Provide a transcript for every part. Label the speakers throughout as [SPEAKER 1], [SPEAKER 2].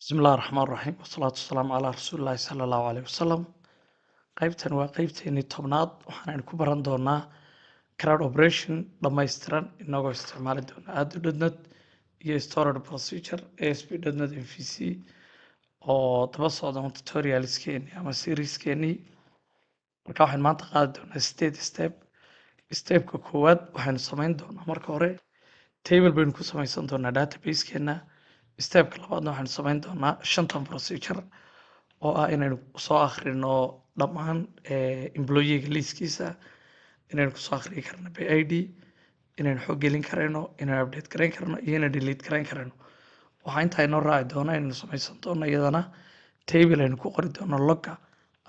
[SPEAKER 1] بسم الله الرحمن الرحيم والصلاة والسلام على رسول الله صلى الله عليه وسلم qaybtan waa qaybteennii tobnaad waxaan ku baran doonaa crowd operation dhammaystiran inagoo isticmaali doona add.net iyo storage procedure ASP.NET MVC oo daba socda tutorialskeennii ama serieskeenii marka waxaan maanta qaadi doonaa stepka koowaad waxaynu samayn doonaa marka hore table baynu ku samaysan doonaa databasekeena stepka labaadna waxaynu samayn doonaa shantan procedure oo ah inaynu soo akhrino dhammaan employeega liiskiisa inaynu kusoo akhriyi karno by id inaynu xog gelin karayno inaynu update garayn karno iyo inaynu delete garayn karayno waxaa intaa inoo raaci doona inaynu samaysan doono iyadana table aynu ku qori doono logga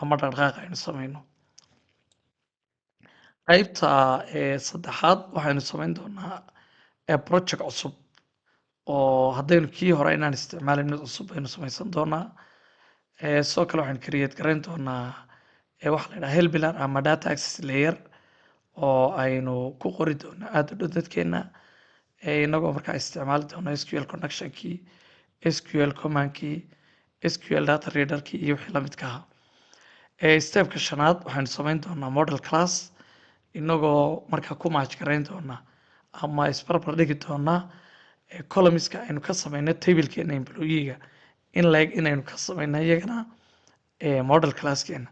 [SPEAKER 1] ama dhaqdhaqaaqa aynu samayno qaybta saddexaad waxaynu samayn doonaa project cusub oo haddaynu kii hore inaan isticmaalin mid cusub aynu samaysan doonaa sidoo kale waxaan create garayn doonaa waxa la yidhaha helbilar ama data access layer oo aynu ku qori doono add.net-keena inagoo markaa isticmaali doono SQL connection key SQL command key SQL data reader key iyo wixii la midka ahaa stepka shanaad waxaynu samayn doonaa model class inagoo markaa ku match garayn doonaa ama isbarbar dhigi doonaa columnska aynu ka samayno tablekeena employeega in leg inaynu ka samayno iyagana model classkeena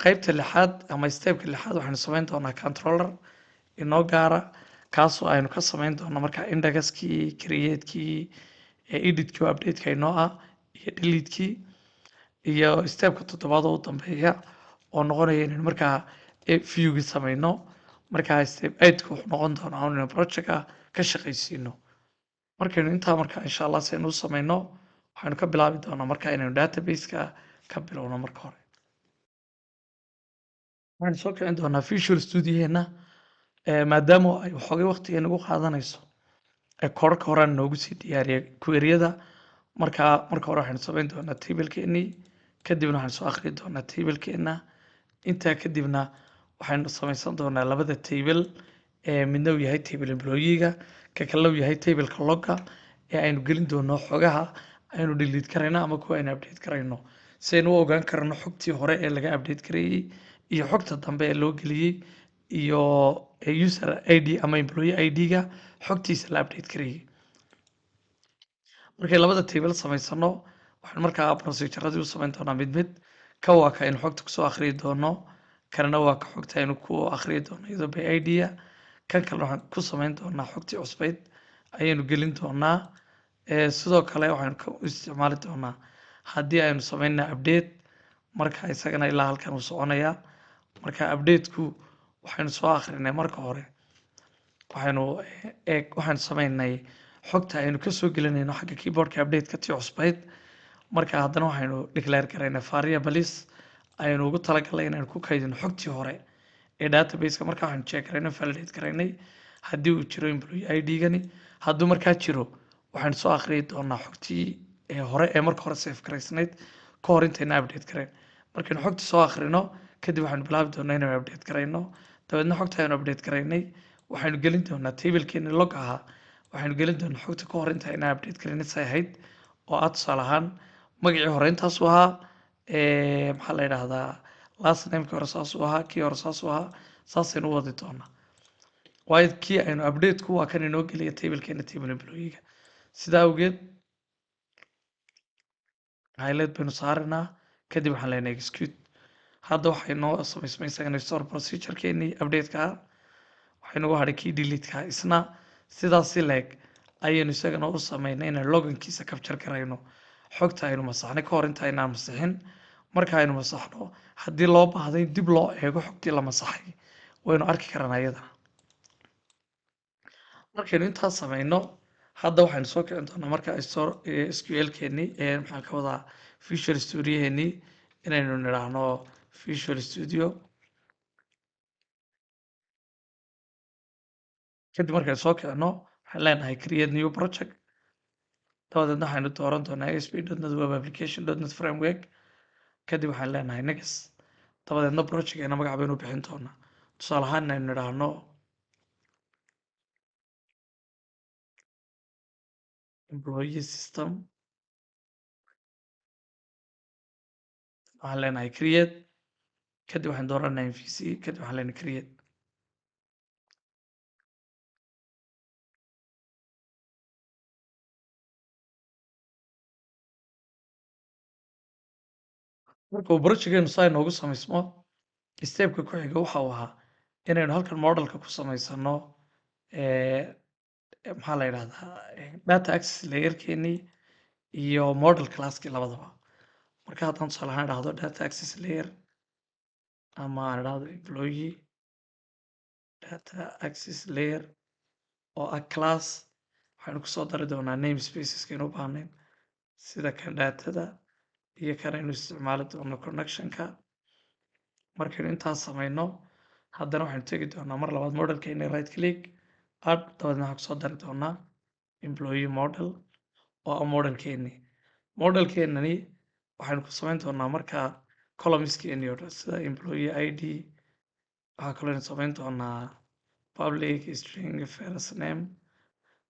[SPEAKER 1] qaybta lixaad ama stepka lixaad waxaynu samayn doonaa controller inoo gaara kaasoo aynu ka samayn doono markaa indexkii createkii editkii oo updateka inoo ah iyo deletekii iyo stepka toddobaad oo u dambeeya oo noqonaya inaynu markaa viewgi samayno markaa step 8 wuxuu noqon doonaa inaynu projectka ka shaqaysiino markaynu intaa markaa insha allah si aynu u samayno waxaynu ka bilaabi doonaa markaa inaynu databaseka ka bilowno marka hore waxaynu soo kicin doonaa visual studioheena maadaama ay waxoogay waqtiga nagu qaadanayso korarka horaan noogu sii diyaariyay queryada marka hore waxaynu samayn doonaa tablekeenii kadibna waxaynu soo akhri doonaa tablekeena intaa kadibna waxaynu samaysan doonaa labada table midna uu yahay table employeega ka kale uu yahay tableka logga aynu gelin doono xogaha aynu delete karayno ama kuwa aynu update karayno si aynu u ogaan karno xogtii hore ee laga update gareeyey iyo xogta dambe ee loo geliyey iyo user id ama employee id-ga xogtiisa la update gareeyey markay labada table samaysano waxaan markaa proceduradii u samayn doonaa mid mid ka waa ka aynu xogta kusoo akhriyi doono kanna waa ka xogta aynu ku akhriyi doono iyadoo by id-ya kan kale waxaan ku samayn doonaa xogtii cusbayd ayaynu gelin doonaa sidoo kale waxaynu u isticmaali doonaa haddii aynu samaynaa update marka isagana ilaa halkan uu soconayaa marka updateku waxaynu soo akhrinay marka hore waxaynu samaynay xogta aynu kasoo gelinayno xagga keyboardka updateka tii cusbayd marka haddana waxaynu declare garaynay variables aynu ugu talagalnay inaynu ku kaydino xogtii hore ee databaseka marka waxaynu check garaynay validate garaynay haddii uu jiro employee id-gani hadduu markaa jiro waxaynu soo akhriyi doonaa xogtii hore ee marka hore save garaysnayd ka hor intayna update garayn markaynu xogtii soo akhrino kadib waxaynu bilaabi doonaa inaynu update garayno dabeedna xogta aynu update garaynay waxaynu gelin doonaa tablekeeni log ahaa waxaynu gelin doonaa xogta ka hor intayna update garaynay say ahayd oo ah tusaale ahaan magacii hore intaasuu ahaa maxaa la yidhaahdaa last namekii hore saasuu ahaa kii hore saasuu ahaa saasaynu u wadi doonaa waayo kii aynu updateku waa kan inoo geliya tablekeena table employeega sidaa awgeed highlight baynu saaraynaa kadib waxaan leenahay execute hadda waxay noo samaysmay isagana store procedure-keenii update-ka waxay nagu hadhay kii delete-ka isna sidaasi leeg ayaynu isagana u samaynay inaan logankiisa capture garayno xogta aynu masaxnay ka hor inta aynaan masixin marka aynu masaxno haddii loo baahday dib loo eego xogtii la masaxay waynu arki karana iyadana markaynu intaas samayno hadda waxaynu soo kicin doonaa marka SQL-keenii maxaan ka wadaa visual studio-heenii inaynu nidhaahno visual studio kadib markaynu soo kicino waxaan leenahay create new project dabadeedna waxaynu dooran doonaa ASP.NET Web Application.NET Framework kadib waxaan leenahay next dabadeedna projectkeena magac baynu bixin doonaa tusaale ahaan inaynu nidhaahno employee system waxaan leenahay create kadib waxaan dooranaa MVC kadib waxaan leenahay create marka uu projectkeenu saa inoogu samaysmo stepka ku xiga waxa uu ahaa inaynu halkan modelka ku samaysano maxaa la yidhahdaa data access layerkeenii iyo model classkii labadaba marka haddaan tusaale ahaan idhahdo data access layer ama aan idhahdo employee data access layer oo ah class waxaynu kusoo dari doonaa name spaceska u baahnayn sida kan datada iyo kan aynu isticmaali doono connectionka markaynu intaas samayno haddana waxaynu tegi doonaa mar labaad modelkeena right click add dabadeedna waxaan kusoo dari doonaa employee model oo ah modelkeenani waxaynu ku samayn doonaa markaa columnskeeni oo dhan sida employee ID waxaa kaloo aynu samayn doonaa public string first name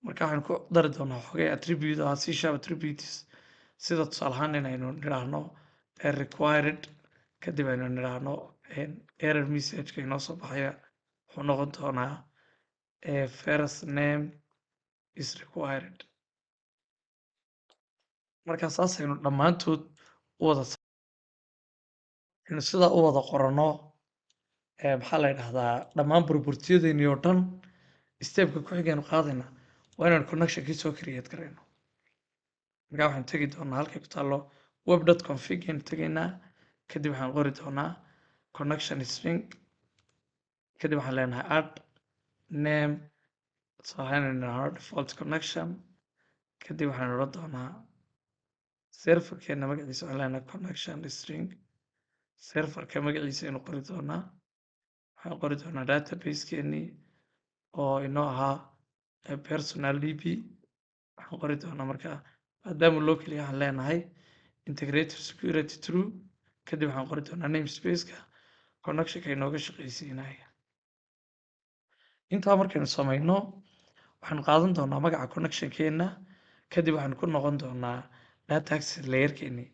[SPEAKER 1] marka waxaynu ku dari doonaa xogay attribute ah C# attributes sida tusaale ahaan inaynu nidhaahno required kadib aynu nidhaahno error messageka inoo soo baxaya wuxuu noqon doonaa first name is required marka saasaynu dhammaantood u wada aynu sidaa u wada qorano maxaa la yidhahdaa dhammaan burburtiyadeennii oo dhan stepka ku xigaynu qaadayna waa inaynu connectionkii soo create garayno markaa waxaan tegi doonaa halkay ku taallo web.config aynu tegaynaa kadib waxaan qori doonaa connection string kadib waxaan leenahay add name waxaynu nidhaahno default connection kadib waxaan odhan doonaa serverkeena magaciisa waxaan leenahay connection string serverka magaciisa aynu qori doonaa waxaan qori doonaa database-keenii oo inoo ahaa personal db waxaan qori doonaa markaa maadaama loo keliya waxaan leenahay integrated security true kadib waxaan qori doonaa namespaceka connectionka inooga shaqaysiinaya intaa markaynu samayno waxaanu qaadan doonaa magaca connectionkeena kadib waxaanu ku noqon doonaa data access layerkeenii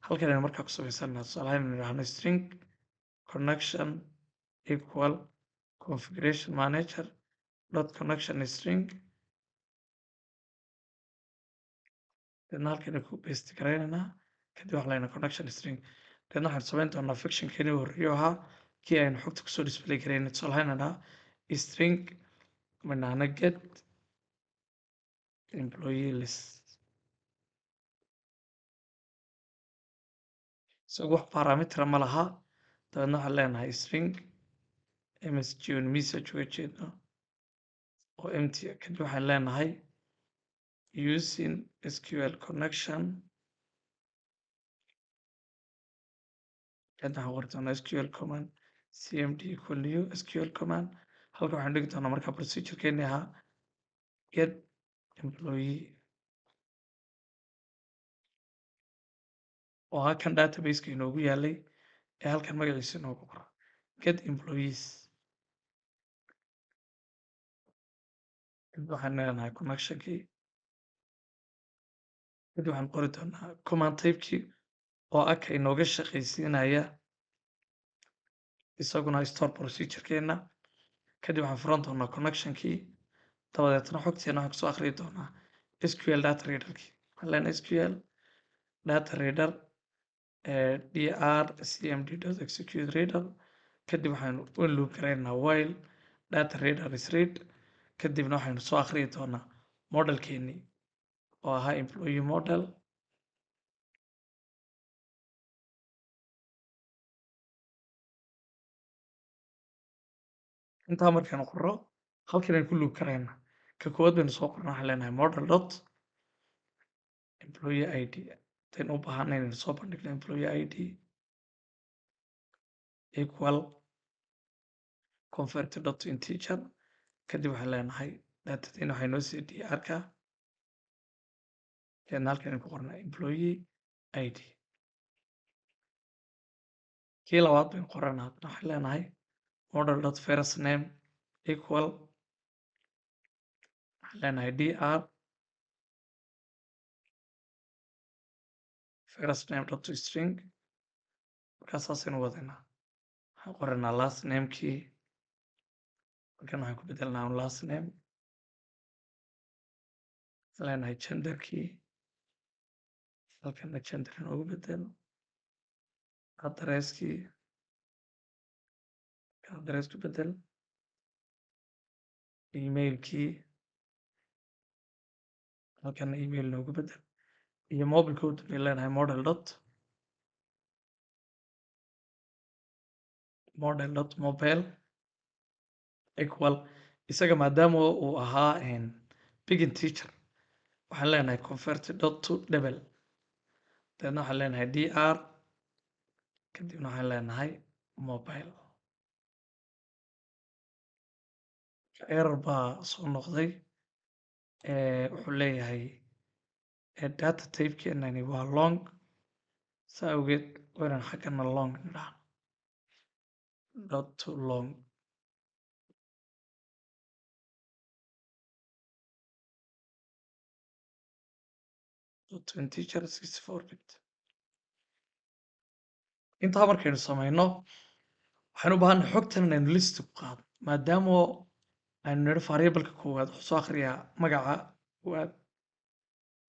[SPEAKER 1] halkan aynu markaa ku samaysanaa tusaalahaan aynu idhaahno string connection equal configuration manager dot connection string deedna halkaynu ku paste garaynaynaa kadib waxaan leenahay connection string deedna waxaanu samayn doonaa fictionkeenii horreeyo ahaa kii aynu xogta kusoo display garaynay tusaalahaan idhaha string manahna get employee list isagu wax parameter ma laha dabeedna waxaan leenahay string msg on message uga jeedno oo empty kadib waxaan leenahay using sql connection kadib waxaan qori doonaa sql command cmd equal new sql command halka waxaan dhigi doonaa markaa procedurekeeni ahaa get employee oo ah kan databaseka inoogu yaalay ee halkan magaciisa inoogu qora get employees kadib waxaan leenahay connectionkii kadib waxaan qori doonaa command typekii oo ah ka inooga shaqaysiinaya isaguna store procedurekeena kadib waxaan furan doonaa connectionkii dabadeetna xogteena waxaan kusoo akhriyi doonaa sql data readerkii waxaan leenahay sql data reader dr cmd execute reader kadib waxaanu u loop garaynaa while data reader is read kadibna waxaynu soo akhriyi doonaa modelkeenii oo ahaa employee model intaa markaynu qorro halkan aynu ku loop garaynaa ka koowaad baynu soo qorna waxaan leenahay model dot employee id hadaynu u baahanay inaynu soo bandhigno employee id equal convert dot to integer kadib waxaan leenahay datadiina waxay noo sii dr-ka deedna halkan aynu ku qornaa employee id kii labaad baynu qoranaa waxaan leenahay model dot first name equal waxaan leenahay dr first name dot to string markaa saasaynu wadaynaa. waxaan qoranaa last namekii, halkan waxaan ku bedelnaa last name, leenahay genderkii, halkana gender inoogu bedel, addresskii, address ku bedel, emailkii, halkana email noogu bedel, iyo mobile code bay leenahay model.mobile equal isaga maadaama uu ahaa begin teacher waxaan leenahay convert.to double, dabeedna waxaan leenahay dr, kadibna waxaan leenahay mobile. error baa soo noqday, wuxuu leeyahay data typekeenani waa long, saa awgeed waynaan xaggana long nidhaahno dot to long. teacher 64 bit. intaa markaynu samayno waxaynu u baahannahay xogtan inaynu list ku qaado, maadaama aynu nidho variableka koowaad wuxuu soo akhriyaa magaca koowaad,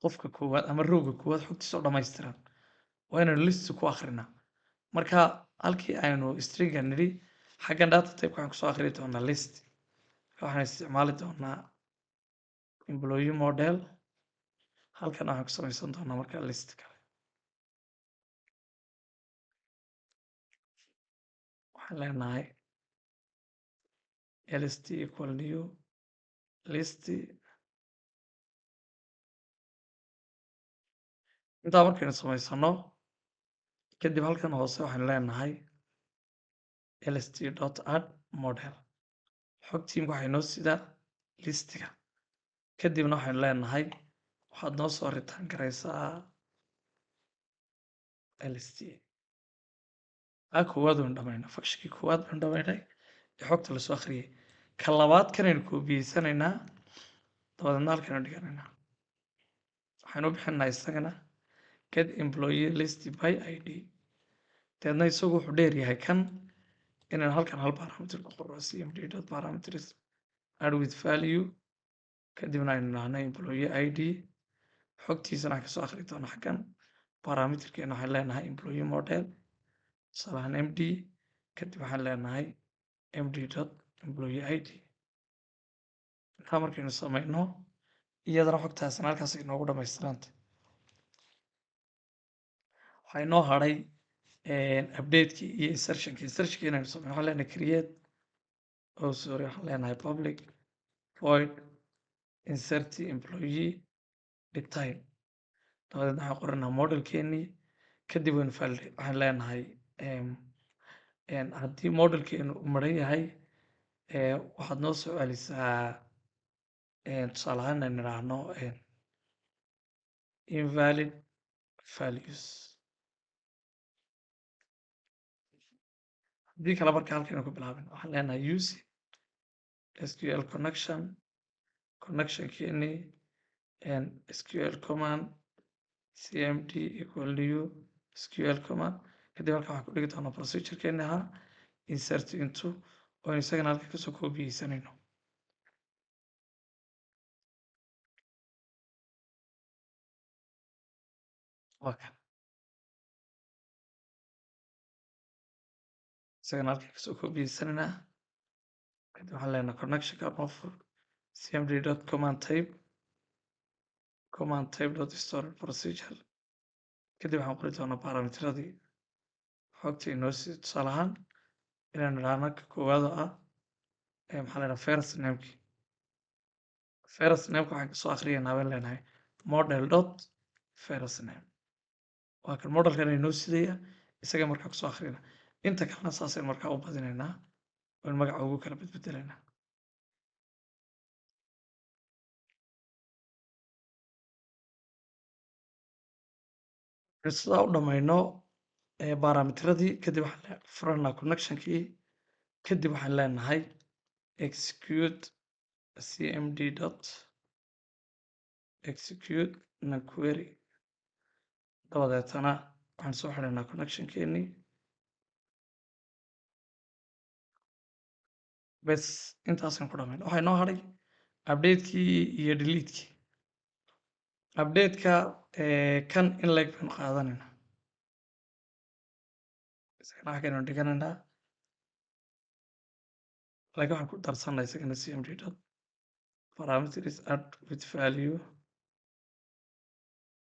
[SPEAKER 1] qofka koowaad ama rowga koowaad xogtiisa oo dhammaystiran waa inaynu list ku akrinaa. marka halkii aynu stringa nidhi xaggan data type waxaan kusoo akhriyi doonaa list, waxaan isticmaali doonaa employee model, halkan waxaan ku samaysan doonaa marka list kale. waxaan leenahay lst equal new list. intaa markaynu samaysano kadib halkan hoose waxaan leenahay lst.add model, xogtiimka waxay noo sidaa listiga, kadibna waxaynu leenahay waxaad noo soo ritaan garaysaa lst. koowaad waynu dhamaynaa, fakshikii koowaad baynu dhamaynay ee xogta lasoo akhriyay. ka labaad kanaynu koobiyeysanaynaa, dabadeedna halkaynu dhiganaynaa, waxaynu u bixinaynaa isagana get employee list by id, dabeedna isagu wuxuu dheer yahay kan inaynu halkan hal parameter ku qorno cmd.parameters add with value, kadibna aynu nahno employee id, xogtiisana waxaan kasoo akhri doonaa xaggan parameterkeena waxaan leenahay employee model tusaalahaan md, kadib waxaan leenahay md.employee id. intaa markaynu samayno iyadana xogtaasina halkaas inoogu dhammaystiranta. waxaa inoo hadhay updatekii iyo insertionkii inaynu samayno. waxaan leenahay create, sorry, waxaan leenahay public void insert employee detail, dabadeedna waxaan qoranaa modelkeenii, kadib waynu waxaan leenahay haddii modelkeenu u maran yahay waxaad noo soo celisaa tusaale ahaan aynu idhaahno invalid values. haddii kale marka halkaynu ku bilaabin waxaan leenahay use sql connectionkeenii sql command cmd equal new sql command, kadib halkan waxaan ku dhigi doonaa procedurekeeni ahaa insert into, oo isagana halka kasoo koobiyeysanayno. isagana halka kasoo koobiyeysanayna, kadib waxaan leenahay connectionka of cmd.command type.store procedure, kadib waxaan qori doonaa parameteradii xogta inoo sii, tusaale ahaan inaynu idhaahno ka koowaad oo ah maxaa la idhaha first namekii, first nameka waxaan kasoo akhriyaynaa baan leenahay model.first name, waa kan modelkan inoo sidaya isaga markaa kusoo akhriyana. inta kalena saasaynu markaa u badinaynaa oon magaca ugu kala bedbedelaynaa. sidaa u dhamayno parameteradii, kadib waxaan furanaa connectionkii, kadib waxaan leenahay execute cmd execute query, dabadeetana waxaan soo xidhaynaa connectionkeenii, bes intaasaan ku dhamayn waxaa inoo hadhay update-kii iyo delete-kii update-ka kan in leg baynu qaadanayna isagana xaggaynu dhiganaynaa laakiin waxaan ku darsanaa isagana cmd dot parameters add with value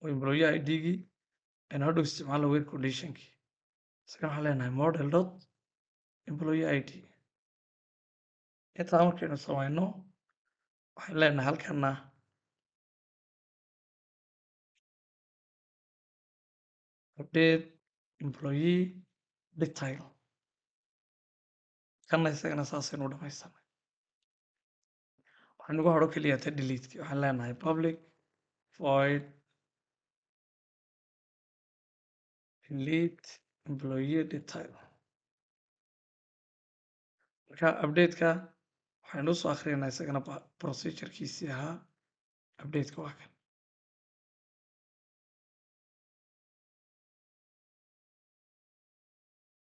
[SPEAKER 1] oo employee id-gii aynu hadhow isticmaalno where condition-kii isagana waxaan leenahay model dot employee id intaa markaynu samayno waxaan leenahay halkana update employee detail kana isagana saasaynu dhamaysanay waxaan ugu hadho keliya ta delete-kii waxaan leenahay public void delete employee detail marka update-ka waxaynu usoo akhrinaynaa isagana procedure-kiisii ahaa update-ka waa kan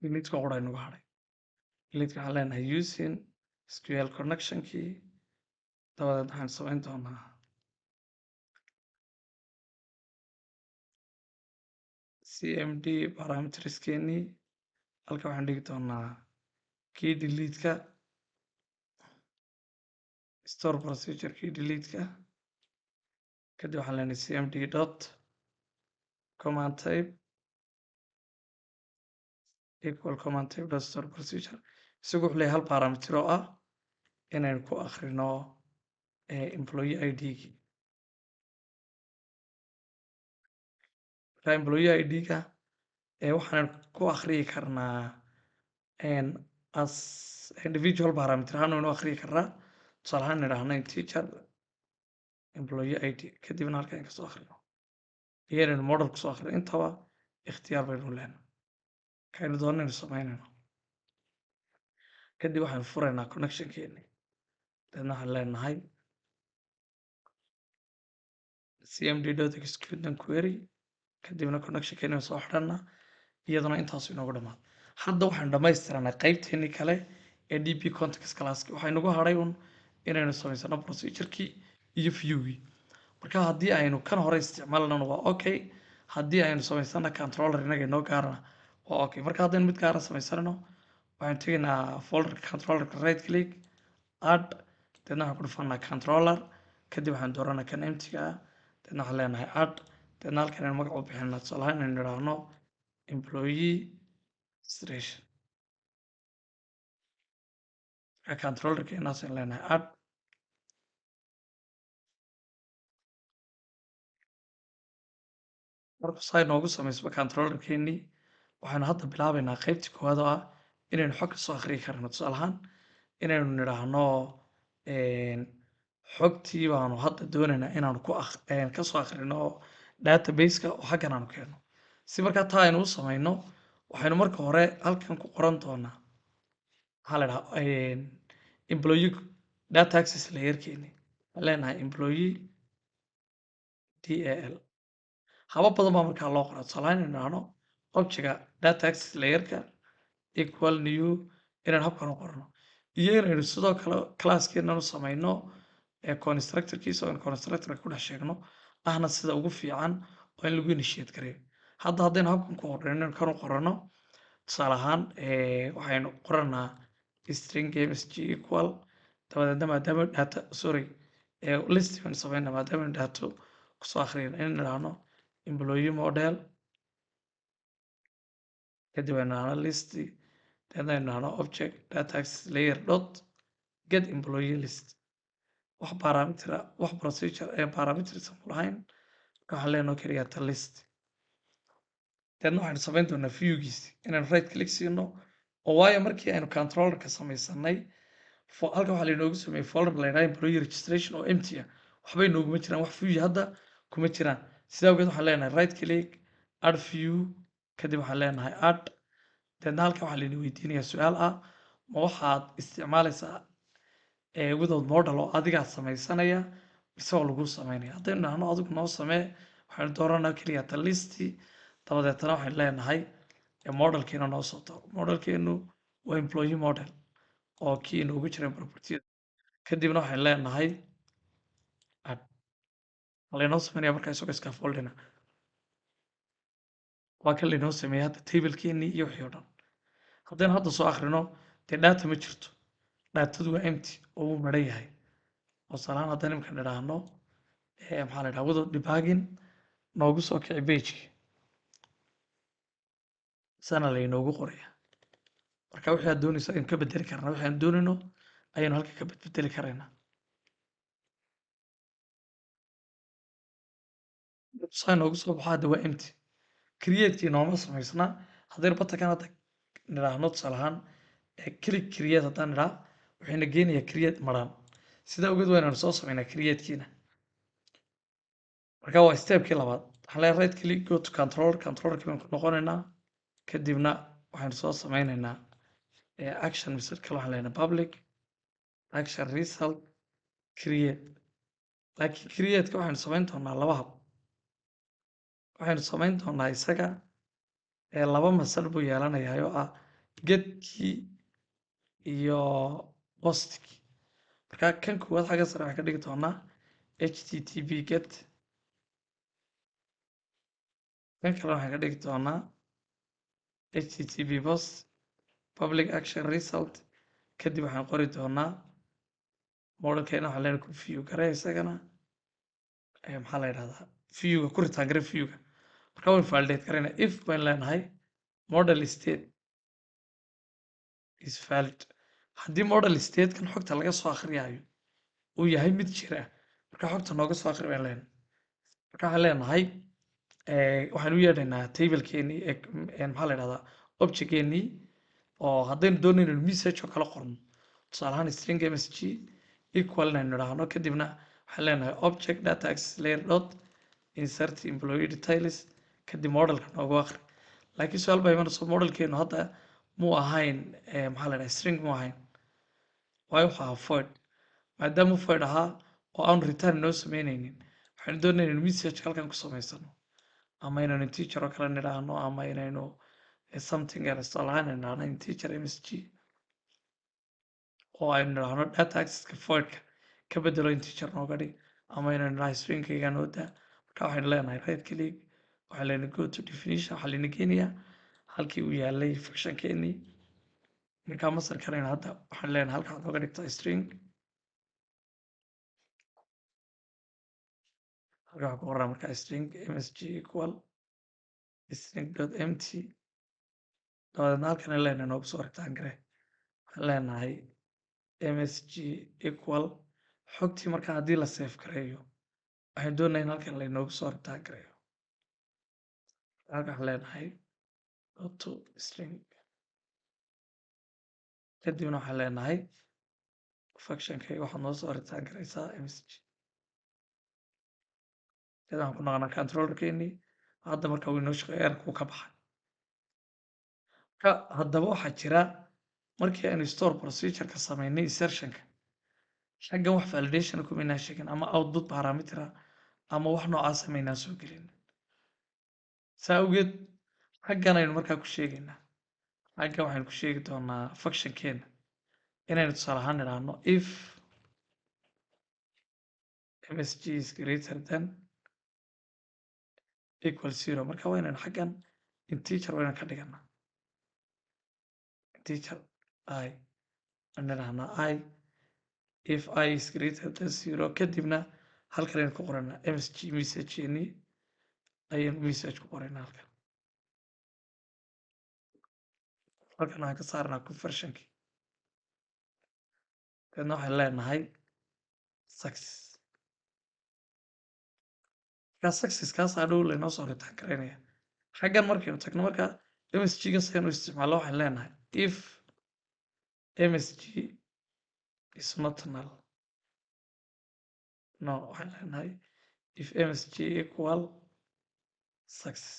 [SPEAKER 1] delete-ka qura inugu hadhay delete-ka waxaan leenahay using sql connection-kii dabadeed waxaan samayn doonaa cmd parameters-keenii halka waxaan dhigi doonaa kii delete-ka store procedure kii delete-ka kadib waxaan leenahay cmd dot command type equal command type dot store procedure isagu wuxuu leeyahay hal parameter oo ah inaynu ku akhrino employee id-gii marka employee id-ga waxaan ku akhriyi karnaa as individual parameter ahaan waynu akhriyi karnaa tusaale ahaan nidhaahno integer employee id kadibna halkan kasoo akhrino iyo inaynu model kusoo akhrino intaba ikhtiyaar baynu leenahay kaynu doonaynu samaynayno kadib waxaan furaynaa connection-keeni deedna waxaan leenahay cmd dot execute dan query kadibna connection-keeni soo xidhana iyaduna intaasu inoogu dhamaad hadda waxaanu dhamaystiranay qaybteenii kale ee db context classki waxaa inagu hadhay un inaynu samaysano procedure-kii iyo view-gii marka haddii aynu kan hore isticmaalnana waa okay haddii aynu samaysana controller inaga inoo gaarana waa okay marka haddaynu mid gaara samaysanayno waxaan tegaynaa folderka controllerka right click add deedna waxaan ku dhufanaa controller kadib waxaan dooranaa kan empty-ga ah deedna waxaan leenahay add deedna halkan aynu magac u bixinaa tusaale ahaan inaynu idhaahno employee registration marka controllerkeenaas aynu leenahay add marka saa inoogu samaysba controllerkeenii waxaynu hadda bilaabaynaa qaybtii koowaad oo ah inaynu xog kasoo akhriyi karno tusaale ahaan inaynu nidhaahno xogtii baanu hadda doonaynaa inaanu kasoo akhrino database-ka oo xaggan aanu keenno si markaa taa aynu u samayno waxaynu marka hore halkan ku qoran doonaa maxaa la dhahaa employee data access layerkeeni waxaan leenahay employee dal haba badan baa markaa loo qoraa tusaale ahaan inaynu idhaahno objectga data access layerka equal new inaan habkan u qorno iyo inaynu sidoo kale classkeenan u samayno constructorkiisa oo constructorka ku dhex sheegno ahna sida ugu fiican oo in lagu initiate gareeyo hadda haddaynu habkan ku qorno kan u qorano tusaale ahaan waxaynu qoranaa string msg equal dabadeedna maadaama data sorry list baynu samaynaa maadaama data kusoo akhriyayna in idhaahno employee model kadib aynu idhaahno list deedna aynu idhaahno object data access layer dot get employee list wax parameter wax procedure parameters aan lahayn waxaan leenahay kaliya ta list deedna waxaynu samayn doonaa view-giisi inaynu right click siino oo waayo markii aynu controllerka samaysanay halka waxaa lainoogu sameeyey folder la yidhaha employee registration oo empty ah waxba inooguma jiraan wax view hadda kuma jiraan sidaa awgeed waxaan leenahay right click add view kadib waxaan leenahay add deedna halka waxaa laina weydiinayaa su-aal ah ma waxaad isticmaalaysaa without model oo adigaa samaysanaya mise oo lagu samaynaya haddaynu dhahno adigu noo samee waxaynu dooranaa keliya ta listi dabadeetana waxaynu leenahay modelkeena noo soo daro modelkeenu waa employee model oo kii inoogu jira property kadibna waxaan leenahay add laynoo sameynaya markaa isagoo scaffolding waa kan laynoo sameeyey hadda tablekeenii iyo wixii oo dhan haddaynu hadda soo akhrino dee data ma jirto datadu waa empty oo wuu maran yahay oo salaan haddaan imika nidhaahno maxaa la dhaha without debugging noogu soo kici pageki sana laynoogu qoraya marka wixii aad doonayso aynu ka bedeli karnaa wixii aan doonayno ayaynu halka ka bedeli karaynaa saa noogu soo baxo hadda waa empty createkii nooma samaysna haddaynu batakan hadda nidhaahno tusaale ahaan click create haddaan nidhaa waxayna geenayaa create maran sidaa ogeed waa inaynu soo samaynaa createkiina marka waa stepkii labaad waxaan leeyahay right click go to controllerkii baan ku noqonaynaa kadibna waxaynu soo sameynaynaa action message kale waxaan leenahay public action result create laakiin createka waxaynu samayn doonaa laba hab waxaynu samayn doonaa isaga laba masal buu yeelanayaa oo ah getkii iyo postkii marka kan koowaad xagga sare waxaan ka dhigi doonaa http get kan kale waxaan ka dhigi doonaa http post public action result kadib waxaan qori doonaa modelkeena waxaan leenahay ku view gare isagana maxaa la yidhahdaa viewga ku ritaan gare viewga marka waan validate garayna if baan leenahay model state is valid haddii model statekan xogta laga soo akhriyayo uu yahay mid jira marka xogta nooga soo akhri baan leenahay marka waxaan leenahay waxaan u yeedhaynaa tablekeenii maxaa la yidhahdaa objectkeenii oo haddaynu doonayno message oo kala qorno tusaale ahaan string msg equal inaynu nidhaahno kadibna waxaan leenahay object data access layer dot insert employee details kadib modelka noogu akhri laakiin su-aal baa imanayso modelkeenu hadda muu ahayn maxaa la dhahay string muu ahayn waayo wuxuu ahaa void maadaama void ahaa oo aanu return noo sameynaynin waxaynu doonayna inaynu message halkan ku samaysano ama inaynu integer oo kale nidhaahno ama inaynu something else tusaale ahaan inaynu nidhaahno integer msg oo aynu nidhaahno data accesska voidka ka bedelo integer nooga dhig ama inaynu nidhaahno stringkayga noo daa marka waxaynu leenahay right click waxaa layna go to definition waxaa layna geenayaa halkii uu yaalay functionkeenii markaa masar karayna hadda waxaan leenahay halka waxaad nooga dhigtaa string halka waxaa ku qoraa markaa string msg equal string dot empty dabadeedna halkan leenahay noogu soo ritaan gare waxaan leenahay msg equal xogtii markaa haddii la save gareeyo waxaan doonaya in halkan laynoogu soo ritaan gareeyo halka waxaan leenahay to string kadibna waxaan leenahay functionkayga waxaad noo soo ritaan garaysaa msg kadib waxaan ku naqanaa controllerkeenii hadda marka uu inoo shaqeeyo errorkuu ka baxay haddaba waxaa jira markii aynu store procedureka sameynay insertionka xaggan wax validation kumaynaa sheegin ama output parameter ama wax noocaas samaynaa soo gelin saa awgeed xaggan aynu markaa ku sheegaynaa xaggan waxaynu ku sheegi doonaa functionkeena inaynu tusaale ahaan nidhaahno if msg is greater than equal 0 marka waa inaynu xaggan integer waa inaan ka dhiganaa integer I nidhahnaa I if I is greater than 0 kadibna halkan aynu ku qoranaa msg messageenii ayaynu message ku qoraynaa halkan waxaan ka saarnaa conversionkii kadibna waxaan leenahay success markaa successkaasaa dhow laynoo soo ritaan garaynaya xaggan markaynu tagno markaa msg-ga saynu isticmaallo waxaan leenahay if msg is not null no waxaan leenahay if msg equal success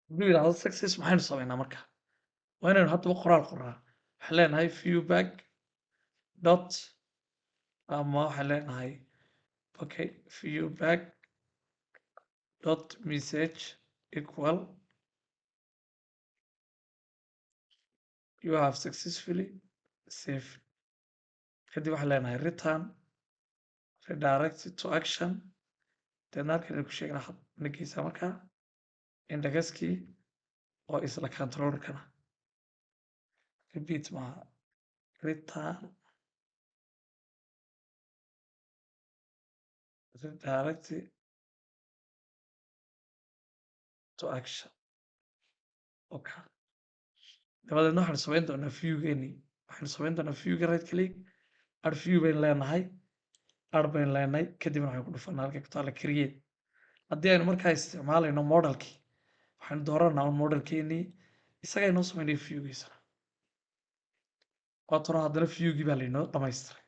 [SPEAKER 1] hadduu yidhahdo success maxaynu samaynaa marka waa inaynu haddaba qoraal qoraa waxaan leenahay viewback dot ama waxaan leenahay okay viewback dot message equal you have successfully saved. kadib waxaan leenahay return redirect to action deedna halkan ku sheegna waxaad nageysaa markaa indexkii oo isla controllerkana repeat maaha return redirect to action okay dabadeedna waxaan samayn doonaa viewgeeni waxaan samayn doonaa viewga right click add view bayn leenahay add bayn leenahay kadibna waxaan ku dhufanaa halka ku taala create haddii aynu markaa isticmaalayno modelkii waxaan dooranaa un modelkeenii isaga inoo samaynaya viewgiisana waatano haddana viewgii baa laynoo dhamaystiray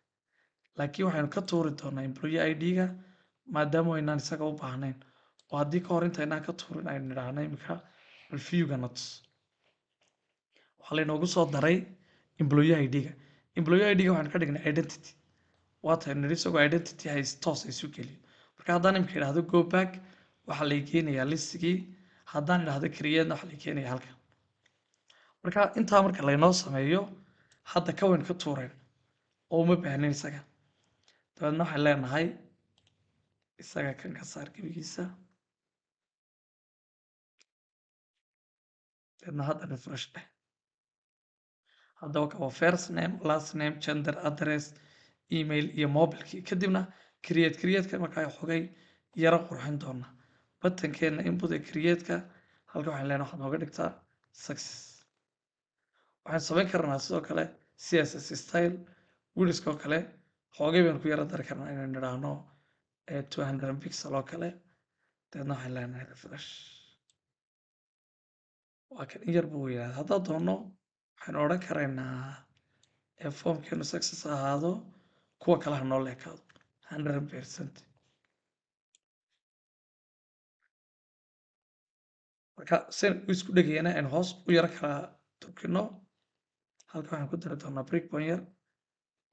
[SPEAKER 1] laakiin waxaynu ka tuuri doonaa employee ID-ga maadaama aynaan isaga u baahnayn oo haddii ka hor intaynaan ka tuurin aynu nidhaahno imika bal viewga na tus waxaa laynoogu soo daray employee ID-ga employee ID-ga waxaan ka dhignay identity waataynu nidhi isagoo identity hays toos isu geliyo marka haddaan imika idhaahdo go back waxaa lay keenayaa listigii haddaan idhaahdo create waxaa lay keenayaa halkan marka intaa marka laynoo sameeyo hadda ka weyn ka tuurayn oo uma baahnin isaga dabeedna waxaan leenahay isaga kan ka saar gebigiisa dabeedna hadda refresh dheh haddaba waa first name last name gender address email iyo mobilkii kadibna create-ka markaa xogay yara qurxin doona batankeena input ee create-ka halka waxaan leenahay waxaad nooga dhigtaa success waxaan samayn karnaa sidoo kale CSS style widthska oo kale xoogay baan ku yara dari karnaa inaan nidhaahno 200 pixel oo kale dabeedna waxaan leenahay refresh waa kan in yar buu yidhahda haddaan doono waxaan odhan karaynaa formkeenu success ahaado kuwa kale ha noo leekaado 100%. marka sen isku dhegayana aan hoos u yara kala turkino halka waxaan ku dari doonaa break point yar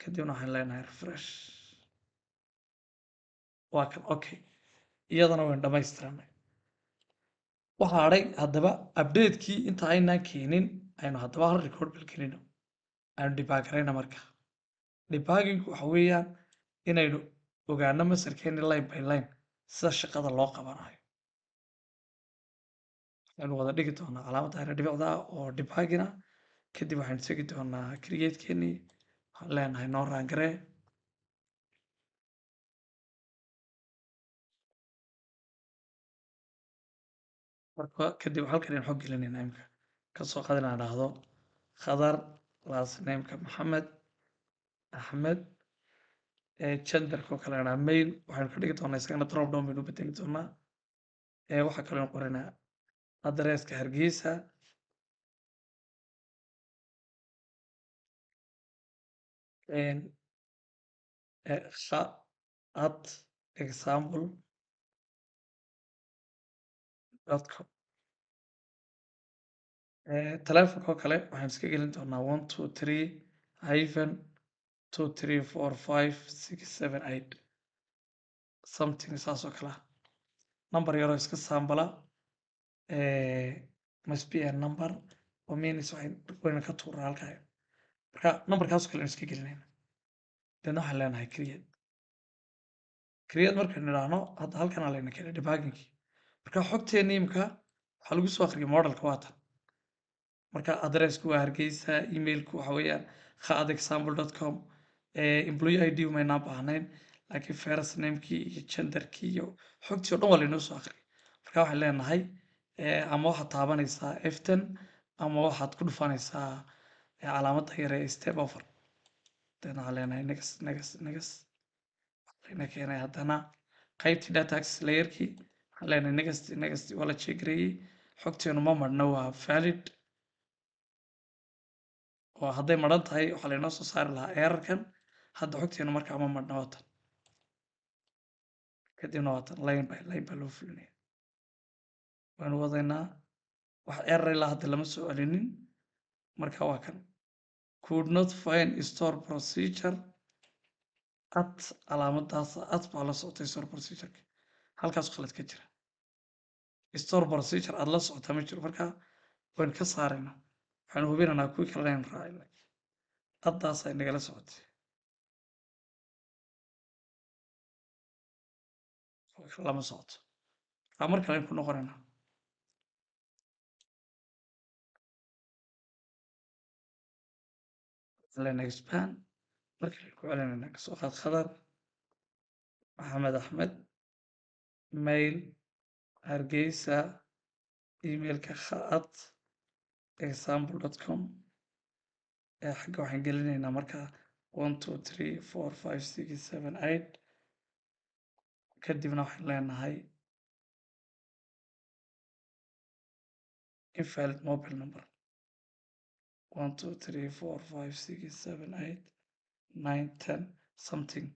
[SPEAKER 1] kadibna waxaan leenahay refresh waa kan okay iyadana waynu dhamaystiranay waxaa hadhay haddaba update-kii inta aynaan keenin aynu haddaba hal record balgelino aynu debuggarayna marka debugging waxa weeyaan inaynu ogaano masarkeeni line by line sida shaqada loo qabanayo waxaynu wada dhigi doonaa calaamadda ayna dhibicda oo debugging ah kadib waxaynu tegi doonaa create-keenii waxaan leenahay noo raangaree marka kadib halkan aynu xog gelinayna imika kasoo qaadin aan dhahdo khadar last name-ka maxamed axmed genderka oo kale anaa mail waxaynu ka dhigi doonaa isagana drop down baynu bedeli doonaa waxaa kaloo qoranaa adresska hargeysa at example.com telefonka oo kale waxaan iska gelin doonaa 123-234-5-6-7-8 something saas oo kale ah number yaroo iska saambala must be a number oo means wayna ka tuuraa halkaa marka numberkaas oo kale iska gelinayna deedna waxaan leenahay create markaynu idhaahno hadda halkan aa layna keenay debuggingkii marka xogteeni imika waxaa lagu soo akhriyay modelka waatan marka adressku waa hargeysa emailku waxa weeyaan khaadexample.com employee ID umaynaan baahnayn laakiin first namekii iyo genderkii iyo xogtii oo dhan waa laynoo soo akhriyay marka waxaan leenahay ama waxaad taabanaysaa F10 ama waxaad ku dhufanaysaa calaamadda yare step over deedna waxaan leenahay next layna keenay haddana qaybtii data access layerkii waxaan leenahay next waa la checkgareeyey xogteenu ma marna waa valid oo hadday maran tahay waxaa laynoo soo saari lahaa errorkan hadda xogteenu markaa ma marna waatan kadibna waatan line by line baa loo fulinaya waanu wadaynaa wax error ilaa hadda lama soo celinin marka waa kan could not find store procedure at calaamadaas at baa la socotay store procedureka halkaas khalad ka jira store procedure aad la socotaa ma jiro marka waynu ka saaraynaa waxaan hubinaynaa kuwii kalena aynu raacinay haddaas ay nagala socotay kuwa kale lama socoto mar kale aynu ku noqonaynaa lena expand markale aynu ku celinaynaa kasoo qaad khadar maxamed axmed mail hargeysa emailka khaat example.com xagga waxaan gelinaynaa markaa 1 2 3 4 5 6 7 8 kadibna waxaan leenahay invalid mobile number 1 2 3 4 5 6 7 8 9 10 something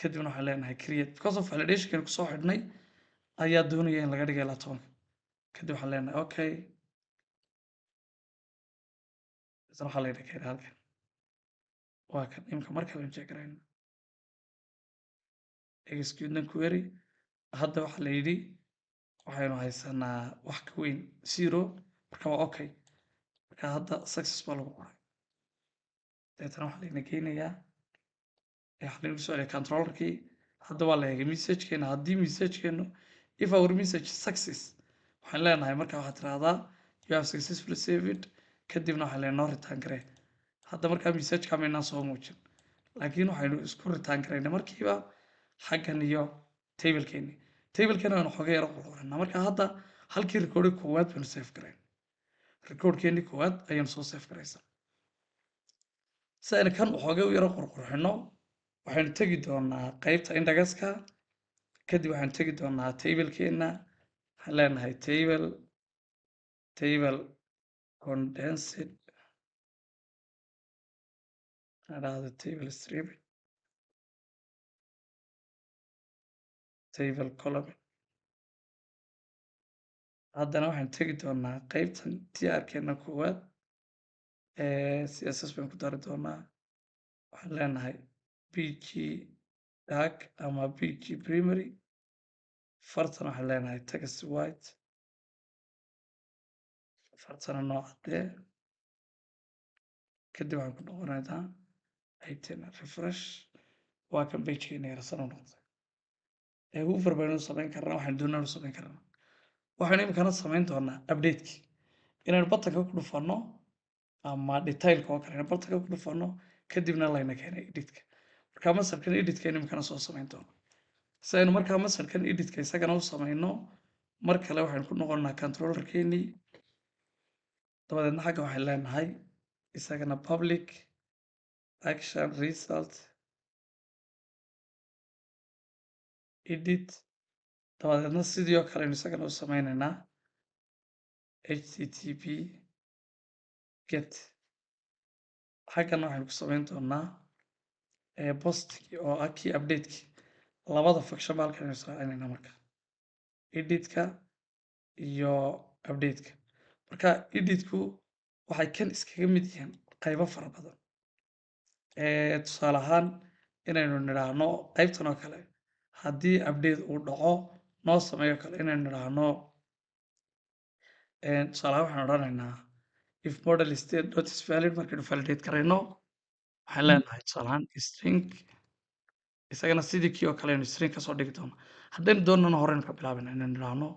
[SPEAKER 1] kadibna waxaan leenahay create because of validationkan kusoo xidhnay ayaa doonaya in laga dhigay 10 kadib waxaan leenahay okay isna waxaa la yidhi halkan waa kan imika mar kale check garayna execute query hadda waxaa la yidhi waxaynu haysanaa wax ka weyn 0 marka waa okay marka hadda success baa lagu qoray deetana waxaa layna geynayaa waxaa laynagu soo celiya controllerkii hadda waa la eegay messagekeena haddii messagekeenu if our message success waxaan leenahay marka waxaad tirahdaa you have successfully saved kadibna waxaa laynoo return garee hadda markaa messageka maynaan soo muujin laakiin waxaynu isku return garayna markiiba xaggan iyo tablekeeni tablekeena waynu xooga yaro qurquranaa marka hadda halkii recording koowaad baynu save garayn recordkeeni koowaad ayaynu soo save garaysan si aynu kan waxooga u yaro qurqurxino waxaynu tegi doonaa qaybta indagaska kadib waxaan tegi doonaa tablekeena waxaan leenahay table condensed adhahdo table strip table column haddana waxaan tegi doonaa qaybtan trkeena koowaad css baynu ku dari doonaa waxaan leenahay bg dark ama bg primary fartan waxaan leenahay text white fartana noo caddee kadib waxaan ku noqonaynaa aytena refresh waa kan pagekeena yarsan u noqday hoover baynu samayn karnaa waxaan doonaa samayn karnaa waxaynu imikana samayn doonaa updateki inaynu batanka ku dhufanno ama detailka oo kale inaynu batanka ku dhufanno kadibna layna keenay editka markaa masarkan editka imikana soo samayn doono si aynu markaa masarkan editka isagana u samayno mar kale waxaynu ku noqonnaa controllerkeenii dabadeedna xagga waxaan leenahay isagana public action result edit dabadeedna sidii oo kale aynu isagana u samaynaynaa http get xaggana waxaynu ku samayn doonaa postkii oo ah kii updateki labada function ba halkan aynu israacinaynaa marka editka iyo updateka marka editku waxay kan iskaga mid yihiin qaybo fara badan tusaale ahaan inaynu nidhaahno qaybtan oo kale haddii update uu dhaco noo sameeyo kale inaynu nidhaahno tusaale ahaan waxaan odhanaynaa if model state dot is valid markaynu validate garayno waxaan leenahay tusaale ahaan string isagana sidii kii oo kale aynu string kasoo dhigi doono haddaynu doonana horeynu ka bilaabina inaynu nidhaahno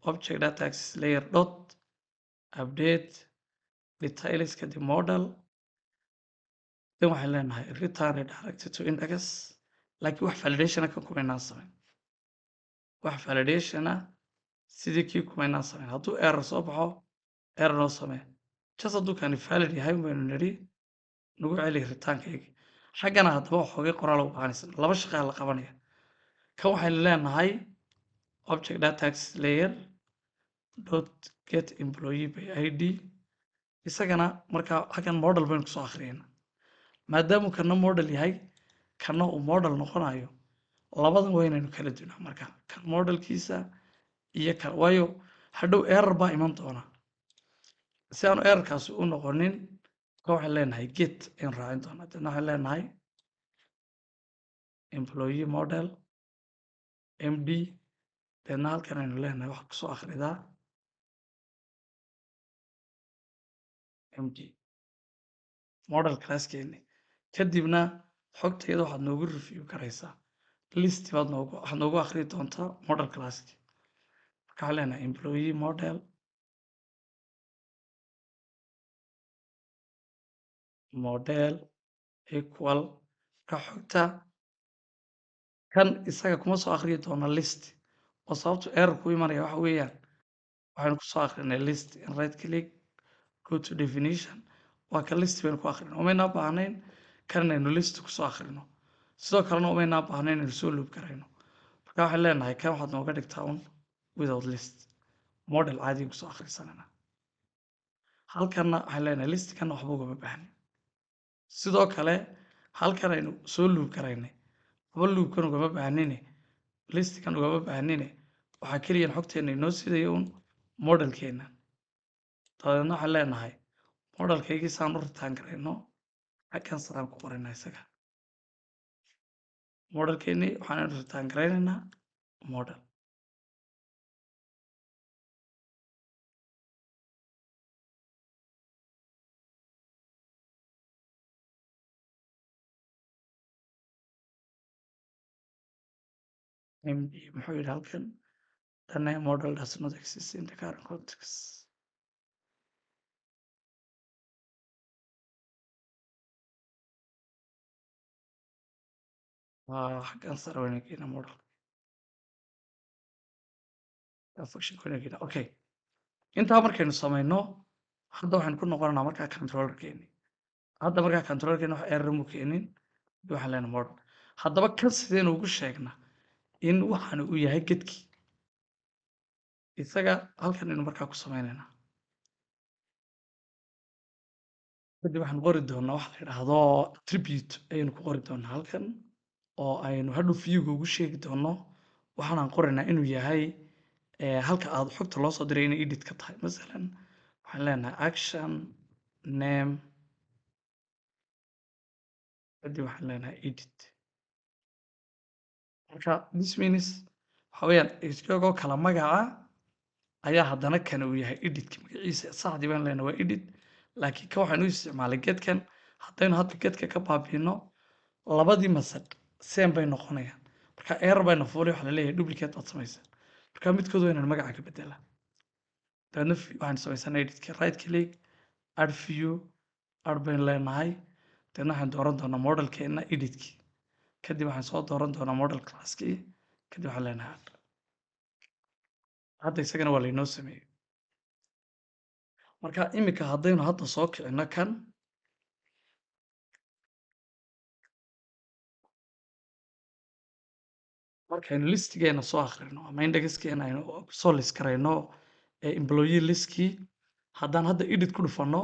[SPEAKER 1] object data access layer dot update details kadib model then waxaan leenahay return redirected to index laakiin wax validationa kan kumaynaan samayn wax validationa sidii kii kumaynaan samayn hadduu error soo baxo error noo samee just hadduu kani valid yahay baynu nidhi nagu celi ritaankaygii xaggana haddaba waxoogay qoraal u baahanaysa laba shaqaa la qabanaya kan waxaynu leenahay object data access layer dot get employee by id isagana markaa xaggan model baynu kusoo akhriyayna maadaamuu kana model yahay kana uu model noqonayo labadan waa inaynu kala dunaa marka kan modelkiisa iyo kan waayo hadhow error baa iman doona si aanu errorkaasi u noqonin ka waxaan leenahay get aynu raacin doona hadana waxaan leenahay employee model md deedna halkan aynu leenahay wax kusoo akhridaa md model classkeeni kadibna xogta iyada waxaad noogu review garaysaa list waxaad noogu akhri doontaa model classki marka waxaan leenahay employee model equal marka xogta kan isaga kuma soo akhriyi doona list oo sababtu error ku imanaya waxa weeyaan waxaynu ku soo akhrinay list in right click go to definition waa ka list baynu ku akhrino umaynaa baahnayn kan inaynu list ku soo akhrino sidoo kalena umaynaa baahnayn inaynu soo loop garayno marka waxaan leenahay kan waxaad nooga dhigtaa un without list model caadiga kusoo akhrisanana halkanna waxaan leenahay listkan waxba ugama baahnin sidoo kale halkan aynu soo loop garaynay waxba loopkan ugama baahnine listkan ugama baahnine waxaa keliyan xogteena inoo sidaya un modelkeena dabeedna waxaan leenahay modelkaygii saan u ritaan garayno xaggan saraan ku qoraynaa isaga modelkeennii waxaan ritaan garaynaynaa model md muxuu yidhi halkan the name model does not exist in the current context waa xaggan sare wayna geena model function wayna geena okay intaa markaynu samayno hadda waxaynu ku noqonanaa markaa controllerkeeni hadda markaa controllerkeeni wax error mu keenin waxaan leenahay model haddaba kan sidaynu ugu sheegnaa in waxaan uu yahay gedkii isaga halkan aynu markaa ku samaynaynaa kadib waxaan qori doonaa waxa la yidhaahdo attribute ayaynu ku qori doonaa halkan oo aynu hadhow viewga ugu sheegi doono waxaanaan qoraynaa inuu yahay halka aad xogta loo soo diray inay edit ka tahay masalan waxaan leenahay action name kadib waxaan leenahay edit marka this means waxa weeyaan isagoo kala magaca ayaa haddana kan uu yahay editka magaciisa saxdii baan leenahay waa edit laakiin ka waxaan u isticmaalay gedkan haddaynu hadda gedka ka baabiino labadii masad same bay noqonayaan marka error bayna fuulay waxa la leeyahay duplicate baad samaysan marka midkood waa inaan magaca ka bedelaa dabeedna waxaan samaysanay editka right click add view add baynu leenahay dabeedna waxaan dooran doonaa modelkeena editkii kadib waxaan soo dooran doonaa model classkii kadib waxaan leenahay add hadda isagana waa laynoo sameeyey marka iminka haddaynu hadda soo kicino kan markaynu listigeena soo akhrino ama indexkeena aynu soo list garayno employee listkii haddaan hadda edit ku dhufanno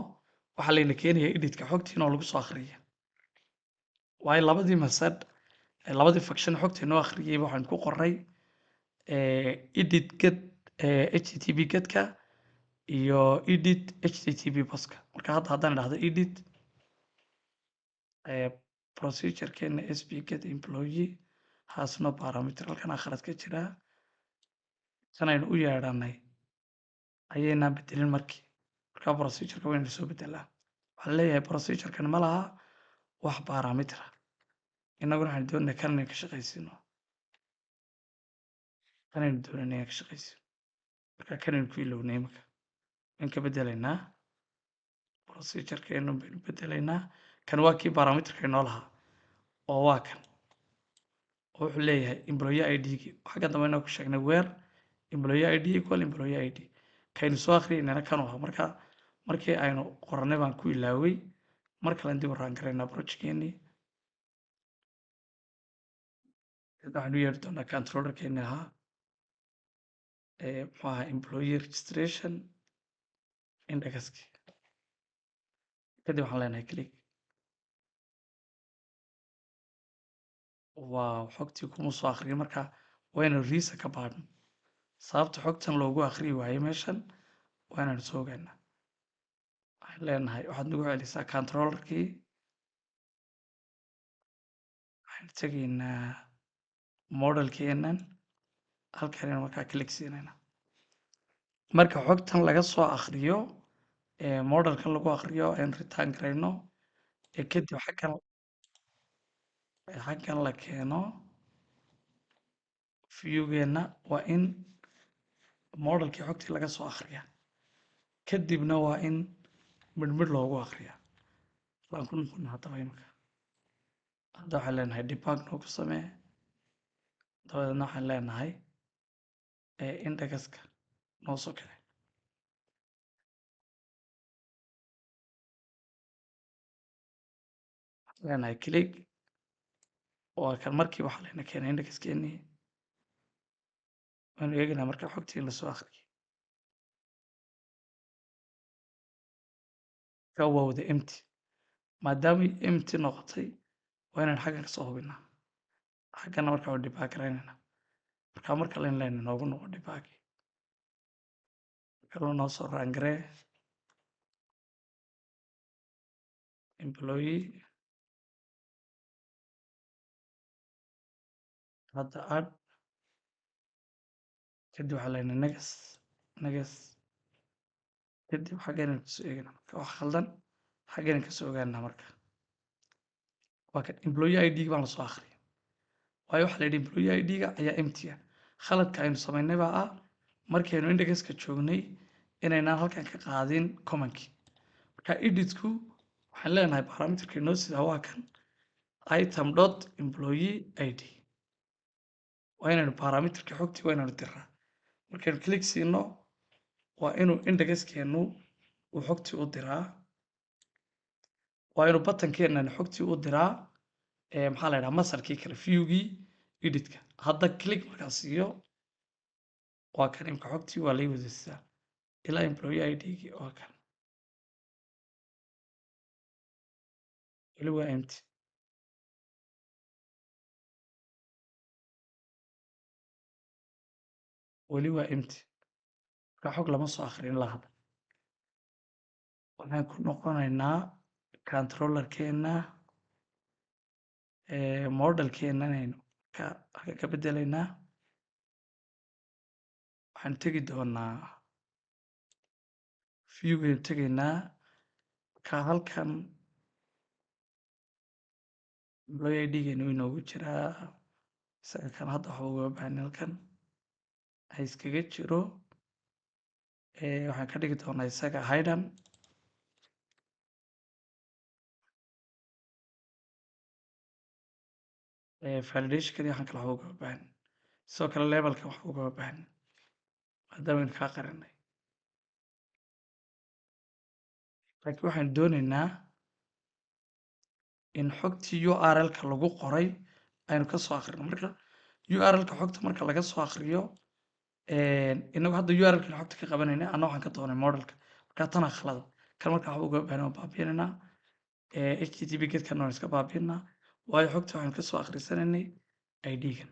[SPEAKER 1] waxaa layna keenaya editka xogtiina oo lagu soo akhriya waayo labadii masad labadii function xogtii noo akhriyay waxaan ku qoray edit get http getka iyo edit http boska marka hadda haddaan idhahdo edit procedurekeena sp get employee has no parameter halkan akhrad ka jira kan aynu u yeedhanay ayaynaan bedelin markii marka procedureka waynu soo bedelaa waxaa leeyahay procedurekan ma laha wax parameter innaguna waxaan doonaa kan inaan ka shaqaysino kanaynu doonayna inaan ka shaqaysino marka kanaynu ku ilownay imika waan ka bedelaynaa procedurekeenu baynu bedelaynaa kan waa kii parameterka inoo lahaa oo waa kan oo wuxuu leeyahay employee id xagga dambe inaan ku sheegnay where employee id equal employee id kaynu soo akhriyaynana kan u ahaa marka markii aynu qorannay baan ku ilaaway mar kalen dib u raan garaynaa projectkeenii waxaan u yeeri doonaa controllerkeeni ahaa muxuu ahaa employee registration indexki kadib waxaan leenahay click waaw xogtii kuma soo akhriyay marka waynu riisa ka baadhno sababta xogtan loogu akhriyi waayo meeshan waa inaan soo ogaanaa waxaan leenahay waxaad nagu celisaa controllerkii waxaan tegaynaa modelkeenan halkan aynu markaa click siinayna marka xogtan laga soo akhriyo modelkan lagu akriyo aan return garayno kadib xaggan la keeno viewgeena waa in modelkii xogtii laga soo akriya kadibna waa in midhmidh loogu akriya laan ku noqona haddaba imika hadda waxaan leenahay debug noogu samee dabadeedna waxaan leenahay indexka noo soo kici waxaan leenahay click waa kan markii waxaa layna keenay indexkeenii waanu eegaynaa marka xogtii lasoo akhriyay ka waa wada empty maadaamay empty noqotay waa inaan xaggan kasoo hubinaa xaggana marka waa debug garaynaynaa marka marka layn leen noogu noqo debug kaloo noo soo raangaree employee hadda add kadib waxaa leenahay next kadib xaggaynan kasoo eeganaa marka wax khaldan xaggaynan kasoo ogaanaa marka waa kan employee id baan lasoo akhriyay waayo waxaa la yidhi employee id-ga ayaa empty ah khaladka aynu samaynay baa ah markaynu indexka joognay inaynaan halkan ka qaadin commonkii marka editku waxaan leenahay parameterka inoo sida waa kan item dot employee id waa inaynu parameterka xogtii waa inaynu diraa markaynu click siino waa inuu indexkeenu uu xogtii u diraa waa inuu butankeenan xogtii u diraa maxaa la yidhaha masarkii kale viewgii editka hadda click markaa siiyo waa kan imka xogtii waa lay wadaysaa ilaa employee id-gii waa kan weli waa empty weli waa empty marka xog lama soo akhrin ilaa hadda waxaan ku noqonaynaa controllerkeena modelkeenanaynu ka bedelaynaa waxaan tegi doonaa viewgaynu tegaynaa ka halkan employee id-gaynu inoogu jiraa isaga kan hadda waxba uga baahan halkan ha iskaga jiro waxaan ka dhigi doonaa isaga hidden validationkani waxaan kale waxba ugama baahan sidoo kale levelkan waxba ugama baahan maadaama aynu kaa qarinay laakiin waxaan doonaynaa in xogtii url-ka lagu qoray aynu ka soo akhrino marka url-ka xogta marka laga soo akhriyo inagu hadda url-kan xogta ka qabanayna anna waxaan ka doonay modelka marka tana khalada kan marka waxba ugama baahan waan baabiinaynaa http gedkan waan iska baabiinaa waayo xogta waxaynu kasoo akhrisanaynay id-gan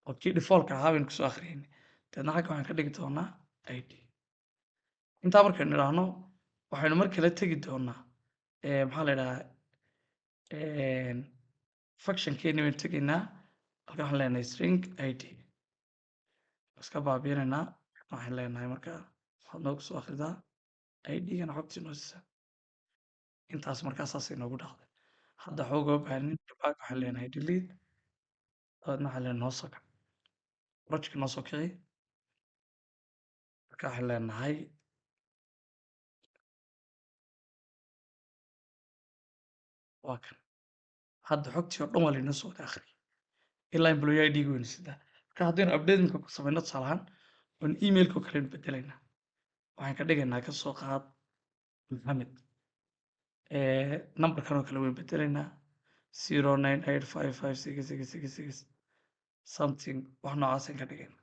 [SPEAKER 1] oo kii defaultka ahaa baynu kasoo akhriyaynay deedna xagga waxaan ka dhigi doonaa id intaa markaynu idhaahno waxaynu mar kale tegi doonaa maxaa la idhahaa functionkeeni baynu tegaynaa halkan waxaan leenahay string id iska baabiinaynaa waxaan leenahay marka waxaad noogu soo akhridaa id-gana xogtii noo siisa intaas markaa saas inoogu dhacday hadda waxba ugama baahanin debug waxaan leenahay delete dabeedna waxaan leenahay noo soo kac project noo soo kici marka waxaan leenahay waa kan hadda xogtii oo dhan waa laynoo soo wada akhriyay ilaa employee id-ga waynu sidaa marka haddaynu update imika ku samayno tusaale ahaan oon emailka oo kalenu bedelaynaa waxaan ka dhigaynaa ka soo qaad maxamed numberkan oo kale waynu bedelaynaa 09855666 something wax noocaasaan ka dhigayna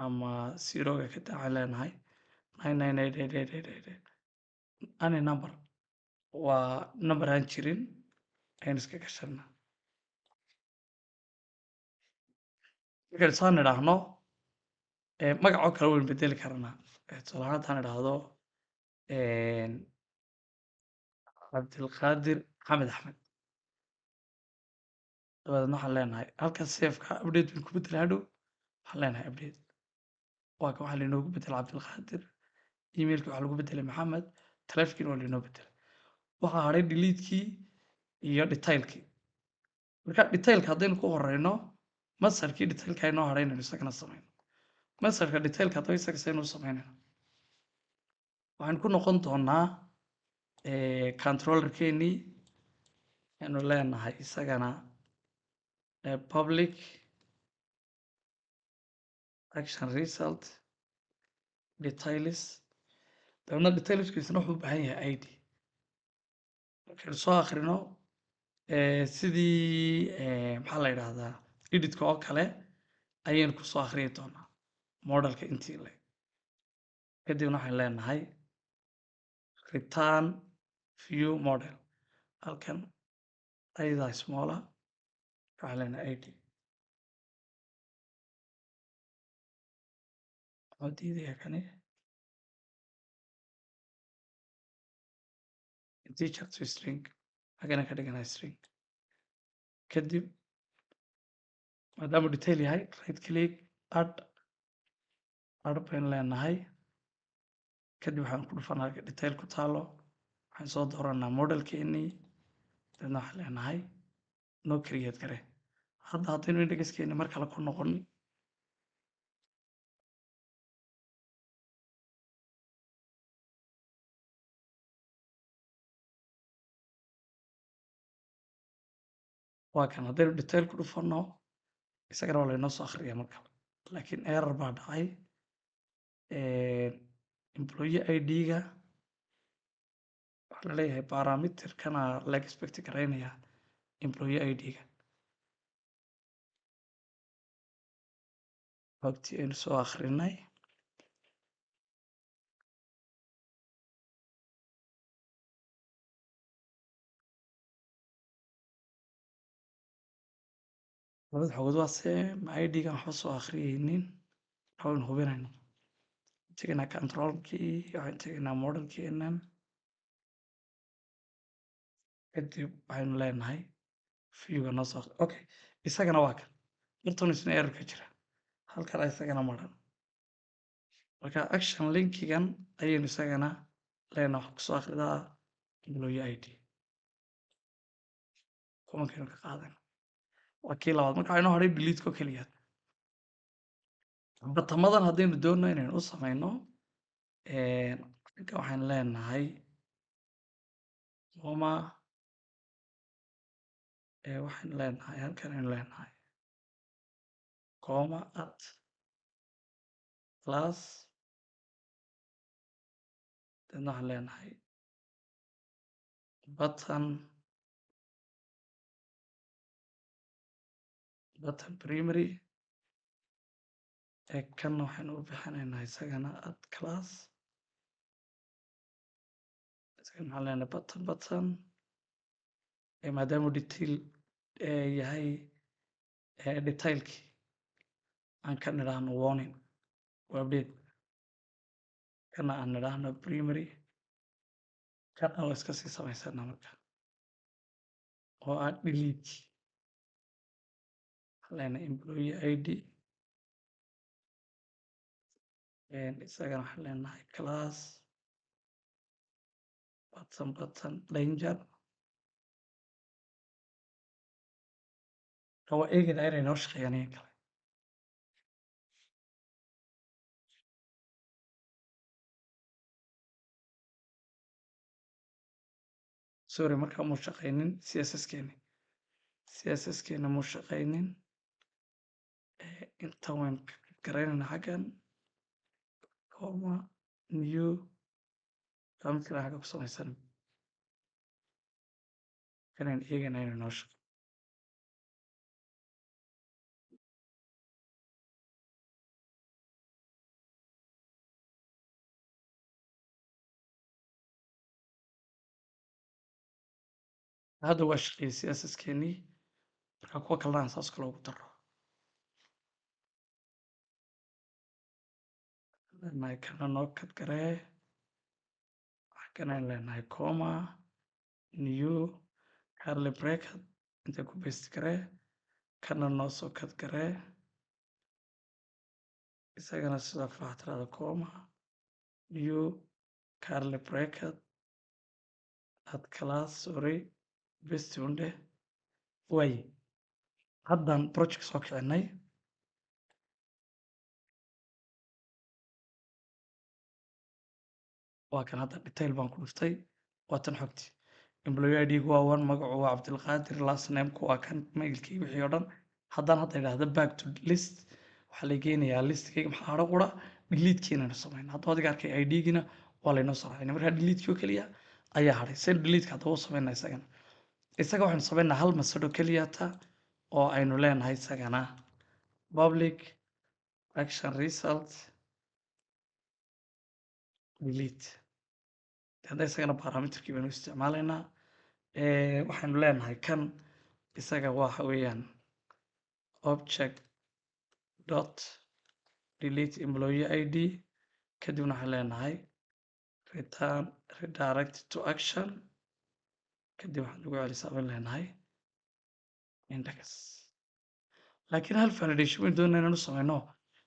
[SPEAKER 1] ama zeroga ka daacan leenahay 9988888 any number waa number aan jirin aynu iska gashana markaynu saan idhaahno magacoo kale waynu bedeli karnaa tusaale ahaan haddaan idhaahdo cabdilqaadir maxamed axmed dabadeedna waxaan leenahay halkan safeka update baynu ku bedela hadhow waxaan leenahay update waa kan waxaa lainoogu bedela cabdilqaadir emailki waxaa lagu bedelay maxamed, taleefankina waa lainoo bedelay. waxaa hadhay deletekii iyo detailkii. marka detailka haddaynu ku horeyno masarkii detailka inoo hadhay inaynu isagana sameyno. masarka detailka haddaba isaga saynu sameynayna waxaan ku noqon doonaa controllerkeenii aynu leenahay isagana public action result details. dabna detailskiisna wuxuu u baahan yahay id. markaynu soo akhrino sidii maxaa la yidhaahdaa editka oo kale ayaynu kusoo akhriyi doonaa modelka intii le. kadibna waxaan leenahay return view model. halkan aydaa smola waxaan leenahay id. waxaa diidaya kani integer to string hagana ka dhigana string. kadib maadaama detail yahay right click add baynu leenahay. kadib waxaan ku dhufanaa detail ku taalo waxaan soo dooranaa modelkeenii dadna waxaan leenahay no create gare. hadda haddaynu indexkeeni mar kale ku noqon waa kan haddaynu detail ku dhufano isagana waa laynoo soo akhriya mar kale. laakiin error baa dhacay. employee id-ga waxaa laleeyahay parameterkana la expect garaynaya employee id-ga. waqti aynu soo akhrinay labada xogood waa same id-gan waxba soo akhriyeynin waxbaynu hubinayna. tegaynaa controlkii waxaan tegaynaa modelkeenan. kadib waxaynu leenahay viewga noo soo okay isagana waa kan bartan isna error ka jira halkan isagana maran. marka action linkigan ayaynu isagana leenahay wax kusoo akhridaa employee id kumankaynu ka qaadan. waa kii labaad. marka waxaa inoo hadhay deleteko keliya. batamadan haddaynu doonno inaynu u sameyno halkan waxaan leenahay coma waxaan leenahay halkan aynu leenahay coma at plus dadna waxaan leenahay button primary kanna waxaynu u bixinaynaa isagana at class. isagana waxaan leenahay button maadaama detail yahay detailkii aan ka nidhaahno warning waa update. kana aan nidhaahno primary kana waa iska sii samaysana marka oo aan delete. waxaan leenahay employee id isagana waxaan leenahay class button danger. waa eegayna inay noo shaqeeyaan in kale. sorry markaa muu shaqeynin css-keeni muu shaqeynin. intan waan garaynayna xaggan coma new midkana xagga ku samaysan kanaan eegayna inay noo shaqeeyo. hadda waa shaqeeyay css-keenii marka kuwa kalena saas kale ugu daro. leenahay kana noo kad garee xaggan aynu leenahay coma new curly bracket inta ku paste garee kana noo soo kad garee isagana sidoo kale waxaa tirahda coma new curly bracket at class sorry best unde way haddan project soo kicinay waa kan hadda detail baan ku dhuftay waa tan xogti employee ID-gu waa one magacu waa cabdilqaadir last name-ku waa kan mailkii wixii oo dhan haddaan hadda idhaahdo back to list waxaa la geenayaa listkayga maxaa haro qura delete-kii inaynu samayno hadduu adiga arkay ID-gina waa laynoo soo raacina markaa delete-kii oo keliya ayaa haray saynu delete-ka haddaba u samaynaa isagana isaga waxaynu samaynaa hal masado keliyata oo aynu leenahay isagana public action result delete hadda isagana parameterkii baynu isticmaalaynaa waxaynu leenahay kan isaga waxa weeyaan object dot delete employee ID kadibna waxaan leenahay return redirect to action kadib waxaan lagu celisaa baan leenahay index laakiin hal validation baynu doonayna inaan u samayno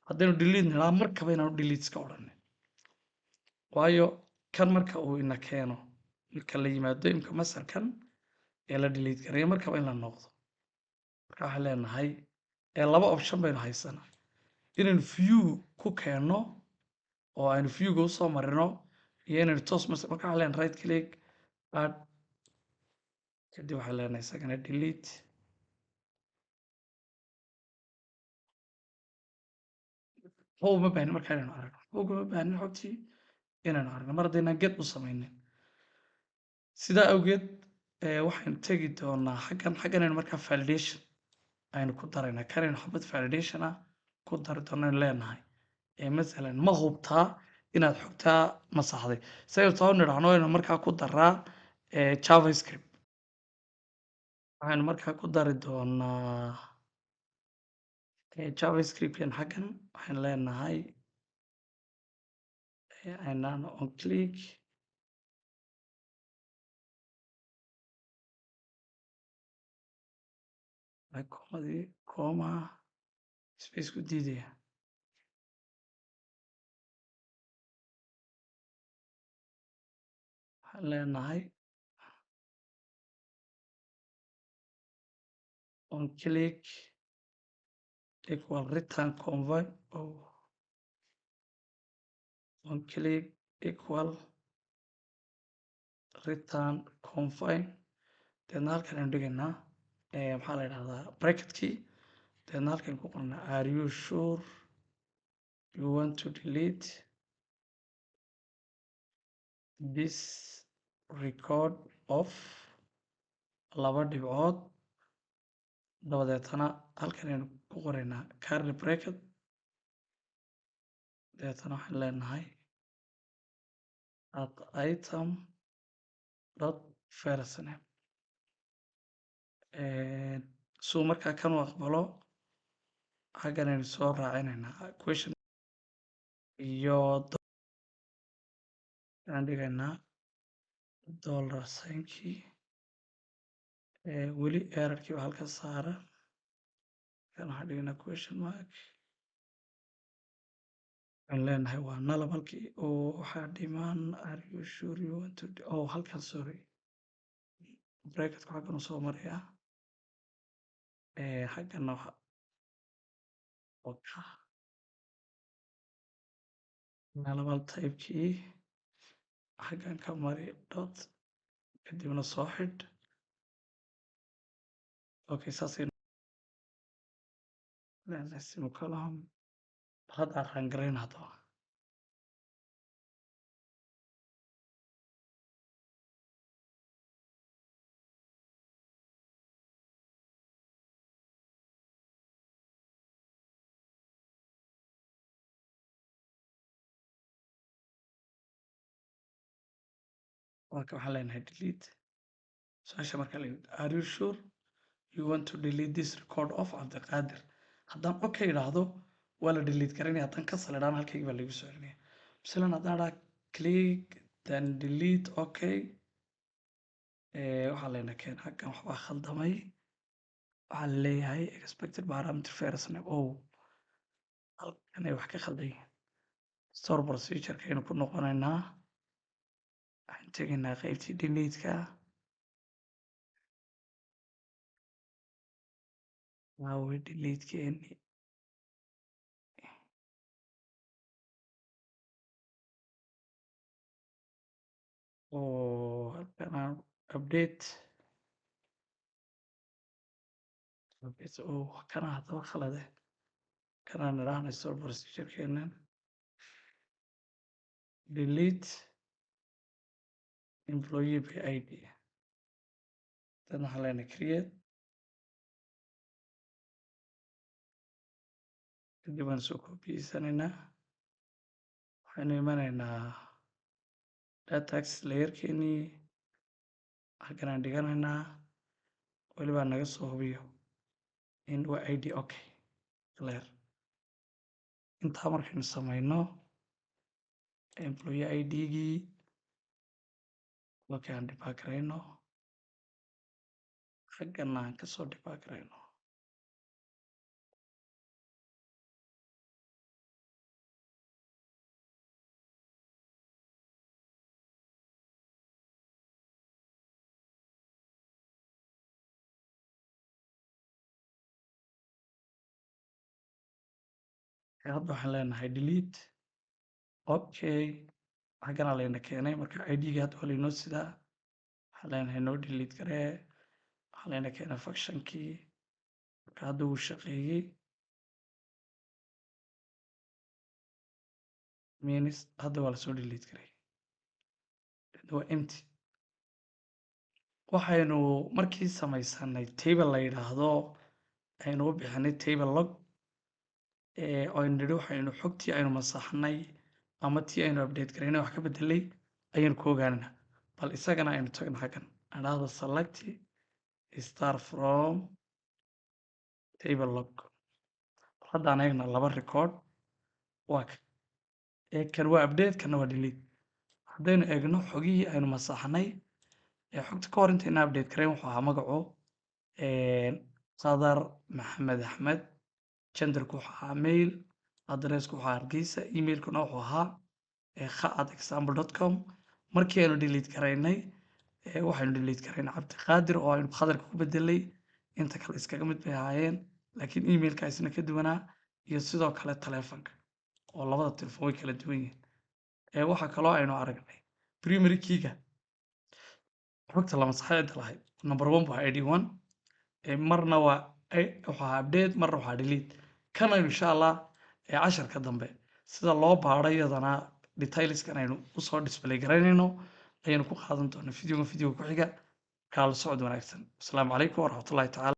[SPEAKER 1] haddaynu delete nilaa markaba inaanu delete iska odhanin waayo kan marka uu ina keeno marka la yimaado imka masarkan ee la delete gareeyo markaba in la noqdo marka waxaan leenahay laba option baynu haysanaa inaynu view ku keenno oo aynu viewga usoo marino iyo inaynu toos marka waxaan leenahay right click add kadib waxaan leenahay isagana delete uma baahin marka inaynu aragno uma baahin xogtii inaynu aragno mar haddaynaan get u samaynin sidaa awgeed waxaynu tegi doonaa xaggan aynu markaa validation aynu ku daraynaa kanaynu xabad validation ah ku dari doonaynu leenahay masalan ma hubtaa inaad xogtaa masaxday saynu taa nidhaahno aynu markaa ku daraa javascript waxaynu markaa ku dari doonaa javascriptkan xaggan waxaynu leenahay aynaan on click komadii koma space ku diidaya waxaan leenahay on click equal return convoy on click equal return confine deedna halkan aynu dhigaynaa maxaa la yidhahdaa bracketkii deedna halkan ku qornaa are you sure you want to delete this record of laba dhibcood dabadeetana halkan aynu ku qoraynaa curly bracket dabeetana waxaan leenahay at item dot first name suu markaa kan u aqbalo xaggan aynu soo raacinaynaa question iyo aan dhigaynaa dollar signkii weli errorkii baa halka saara kan waxaan dhigaynaa question mark waxaan leenahay waa nalab halkii oo waxaa dhiman are you sure you want to halkan sorry bracketku xaggan u soo marayaa xagganna waxa nalabal typekii xaggan ka mari dot kadibna soo xidh okay saasay leenahay semicolon hadda aan rangarayn haddaba marka waxaan leenahay delete su-aasha marka la are you sure you want to delete this record of cabdiqaadir haddaan okay idhaahdo waa la delete garanaya haddaan cancel idhaan halkaygi baa lagu soo celinaya masalan haddaan idhaa click then delete okay waxaa leenahay keen halkan waxbaa khaldamay waxaa leeyahay expected parameter first name halkan ay wax ka khaldan yihiin store procedure aynu ku noqonaynaa waxaan tegaynaa qaybtii delete-ka waawe delete-keeni oo halkan aan update oo kana hadaba khalade kanaan idhaahna store procedure-keenan delete employee by id dan waxaan leenahay create kadib waan soo koobiyeysaneynaa waxaynu imanaynaa datax layerkeenii halkan aan dhiganaynaa weliba naga soo hubiyo in waa id okay clear intaa markaynu samayno employee id-gii okay aan dibaagarayno xaggana aan kasoo dibaagarayno hadda waxaan leenahay delete okay xagganaa layna keenay marka id-ga hadda waa laynoo sidaa waxaan leenahay noo delete garee waxaa layna keenay functionkii marka hadda wuu shaqeeyey means hadda waa lasoo delete garay waa empty waxaynu markii samaysanay table la yidhaahdo aynu u bixinay table log aynu nidhi waxaynu xogtii aynu masaxnay ama tii aynu update garaynay wax ka bedelay ayaynu ku ogaanana bal isagana aynu tagno xaggan adhaahdo select start from table log haddaan eegna laba record waa kan waa update kana waa delete haddaynu eegno xogihii aynu masaxnay xogta ka hor intayna update garayn wuxuu ahaa magaco qadar maxamed axmed genderku wuxuu ahaa mail adressku wuxuu ahaa hargeysa emailkuna wuxuu ahaa kha@example.com markii aynu delete garaynay waxaynu delete garaynay cabdiqaadir oo aynu khadarka ku bedelay inta kale iskaga mid bay ahaayeen laakiin emailka isna ka duwanaa iyo sidoo kale taleefanka oo labada telefoon way kala duwan yihiin waxaa kaloo aynu aragnay primary keyga xogta lama saxeeda lahayd number 1 waa id1 marna waa waxaa update marna waxaa delete kana insha Allah casharka dambe sida loo baaro iyadana detailskan aynu usoo display garaynayno ayaynu ku qaadan doonaa video ku xiga kala socod wanaagsan. Assalaamu calaykum waraxmatullaahi tacaala